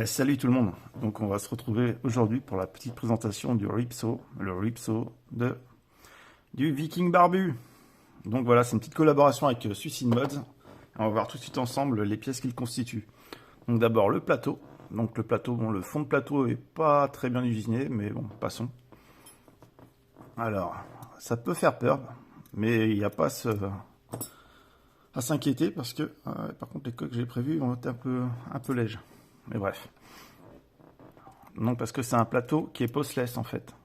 Salut tout le monde. Donc on va se retrouver aujourd'hui pour la petite présentation du Ripsaw, le Ripsaw du Viking Barbu. Donc voilà, c'est une petite collaboration avec Suicide Mods. On va voir tout de suite ensemble les pièces qu'il constitue. Donc d'abord le plateau. Donc le plateau, bon, le fond de plateau est pas très bien usiné, mais bon, passons. Alors, ça peut faire peur, mais il n'y a pas à s'inquiéter parce que, par contre, les coques que j'ai prévues vont être un peu lèges. Mais bref. Non, parce que c'est un plateau qui est postless en fait.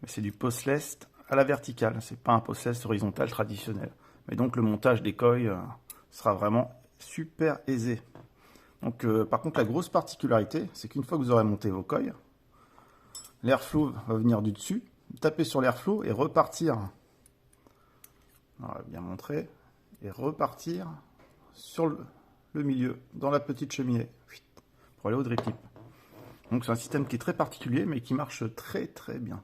Mais c'est du postless à la verticale, c'est pas un postless horizontal traditionnel. Mais donc le montage des coils sera vraiment super aisé. Donc par contre la grosse particularité, c'est qu'une fois que vous aurez monté vos coils, l'airflow va venir du dessus, taper sur l'airflow et repartir. On va bien montrer. Et repartir sur le milieu, dans la petite cheminée, pour aller au drip tip. Donc c'est un système qui est très particulier, mais qui marche très très bien.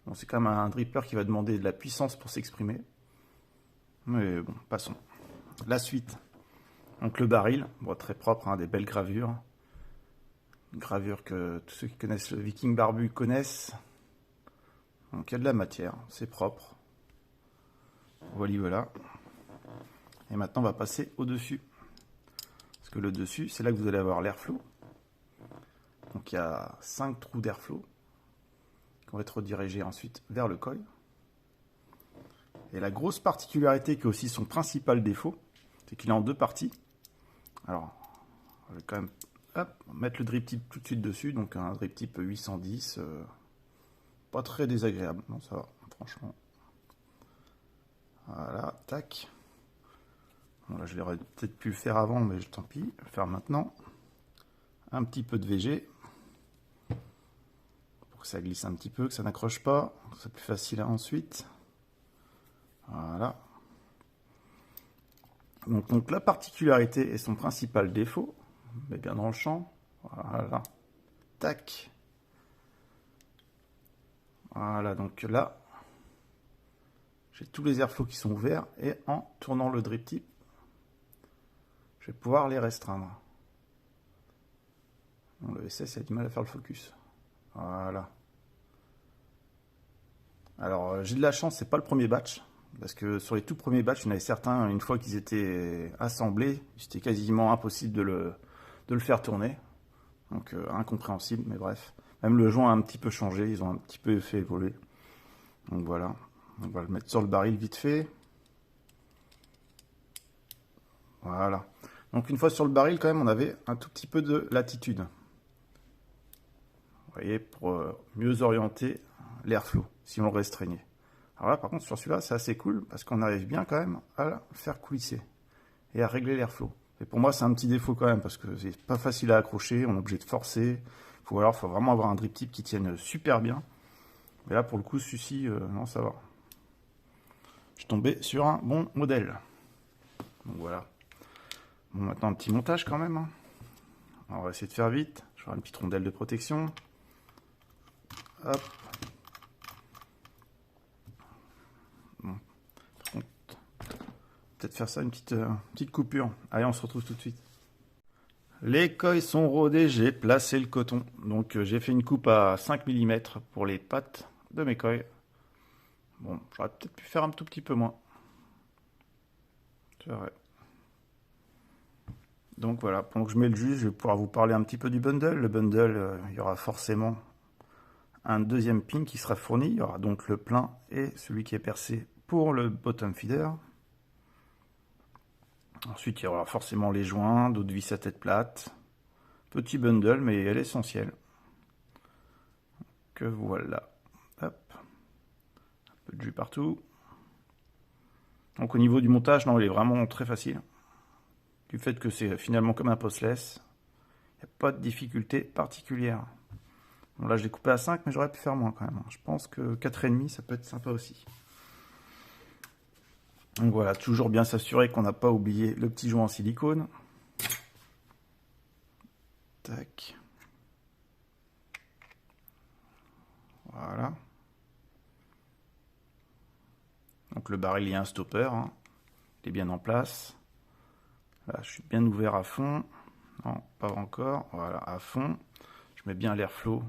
Bon, c'est quand même un dripper qui va demander de la puissance pour s'exprimer. Mais bon, passons. La suite. Donc le baril, bon, très propre, hein, des belles gravures. Une gravure que tous ceux qui connaissent le Viking Barbu connaissent. Donc il y a de la matière, c'est propre. Voilà. Et maintenant on va passer au-dessus. Parce que le dessus, c'est là que vous allez avoir l'airflow. Donc il y a 5 trous d'airflow qui vont être redirigés ensuite vers le coil. Et la grosse particularité qui est aussi son principal défaut, c'est qu'il est en deux parties. Alors, je vais quand même mettre le drip tip tout de suite dessus, donc un drip tip 810, pas très désagréable, non ça va, franchement. Voilà, tac. Bon là je l'aurais peut-être pu le faire avant, mais tant pis, je vais le faire maintenant. Un petit peu de VG, pour que ça glisse un petit peu, que ça n'accroche pas, c'est plus facile ensuite. Voilà. Donc la particularité et son principal défaut, mais bien dans le champ, voilà, tac. Voilà, donc là, j'ai tous les airflows qui sont ouverts et en tournant le drip tip, je vais pouvoir les restreindre. Bon, le SS a du mal à faire le focus. Voilà. Alors j'ai de la chance, c'est pas le premier batch. Parce que sur les tout premiers batchs, il y en avait certains, une fois qu'ils étaient assemblés, c'était quasiment impossible de le faire tourner. Donc incompréhensible, mais bref. Même le joint a un petit peu changé, ils ont un petit peu fait évoluer. Donc voilà, on va le mettre sur le baril vite fait. Voilà. Donc une fois sur le baril, quand même, on avait un tout petit peu de latitude. Vous voyez, pour mieux orienter l'airflow, si on le restreignait. Alors là, par contre, sur celui-là, c'est assez cool, parce qu'on arrive bien quand même à le faire coulisser et à régler l'airflow. Et pour moi, c'est un petit défaut quand même, parce que c'est pas facile à accrocher, on est obligé de forcer. Ou alors, il faut vraiment avoir un drip tip qui tienne super bien. Mais là, pour le coup, celui-ci, non, ça va. Je suis tombé sur un bon modèle. Donc voilà. Bon, maintenant, un petit montage quand même. Hein. Alors, on va essayer de faire vite. Je vais avoir une petite rondelle de protection. Hop. Bon. Par contre, peut-être faire ça une petite coupure. Allez, on se retrouve tout de suite. Les coils sont rodés, j'ai placé le coton. Donc j'ai fait une coupe à 5 mm pour les pattes de mes coils. Bon, j'aurais peut-être pu faire un tout petit peu moins. C'est vrai. Donc voilà, pendant que je mets le jus, je vais pouvoir vous parler un petit peu du bundle. Le bundle, il y aura forcément un deuxième pin qui sera fourni. Il y aura donc le plein et celui qui est percé pour le bottom feeder. Ensuite, il y aura forcément les joints, d'autres vis à tête plate. Petit bundle, mais elle est essentielle. Que voilà. Hop. Un peu de jus partout. Donc au niveau du montage, non, il est vraiment très facile. Du fait que c'est finalement comme un postless, il n'y a pas de difficulté particulière. Bon là, je l'ai coupé à 5, mais j'aurais pu faire moins quand même. Je pense que 4,5, ça peut être sympa aussi. Donc voilà, toujours bien s'assurer qu'on n'a pas oublié le petit joint en silicone. Tac. Voilà. Donc le baril, il y a un stopper. Hein. Il est bien en place. Là, je suis bien ouvert à fond. Non, pas encore. Voilà, à fond. Je mets bien l'airflow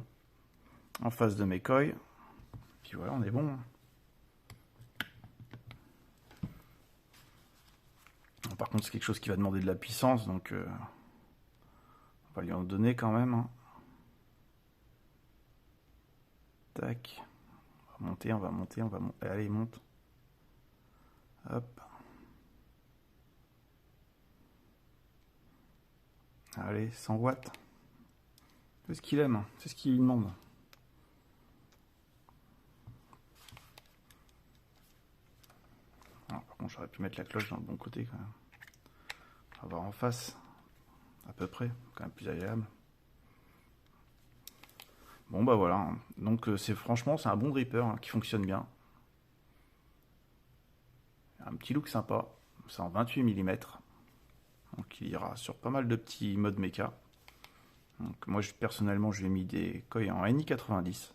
en face de mes coils. Puis voilà, on est bon. Par contre, c'est quelque chose qui va demander de la puissance, donc on va lui en donner quand même. Hein. Tac. On va monter, on va monter, on va monter. Allez, monte. Hop. Allez, 100 watts. C'est ce qu'il aime, c'est ce qu'il lui demande. Ah, par contre, j'aurais pu mettre la cloche dans le bon côté quand même. On va voir en face, à peu près, quand même plus agréable. Bon bah voilà, donc franchement c'est un bon dripper hein, qui fonctionne bien. Un petit look sympa, c'est en 28 mm. Donc il ira sur pas mal de petits modes méca. Donc moi personnellement je lui ai mis des coils en NI90.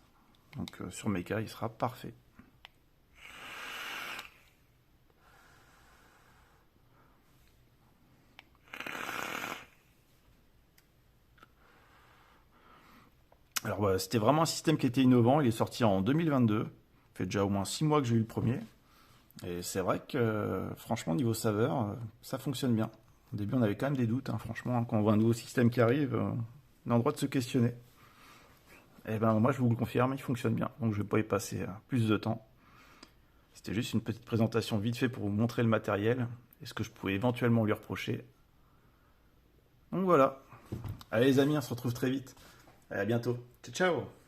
Donc sur méca il sera parfait. Alors voilà, c'était vraiment un système qui était innovant, il est sorti en 2022. Ça fait déjà au moins 6 mois que j'ai eu le premier. Et c'est vrai que franchement niveau saveur, ça fonctionne bien. Au début on avait quand même des doutes, hein, franchement, hein, quand on voit un nouveau système qui arrive, on a le droit de se questionner. Et ben moi je vous le confirme, il fonctionne bien, donc je vais pas y passer plus de temps. C'était juste une petite présentation vite fait pour vous montrer le matériel et ce que je pouvais éventuellement lui reprocher. Donc voilà. Allez les amis, on se retrouve très vite. Allez, à bientôt. Ciao ciao.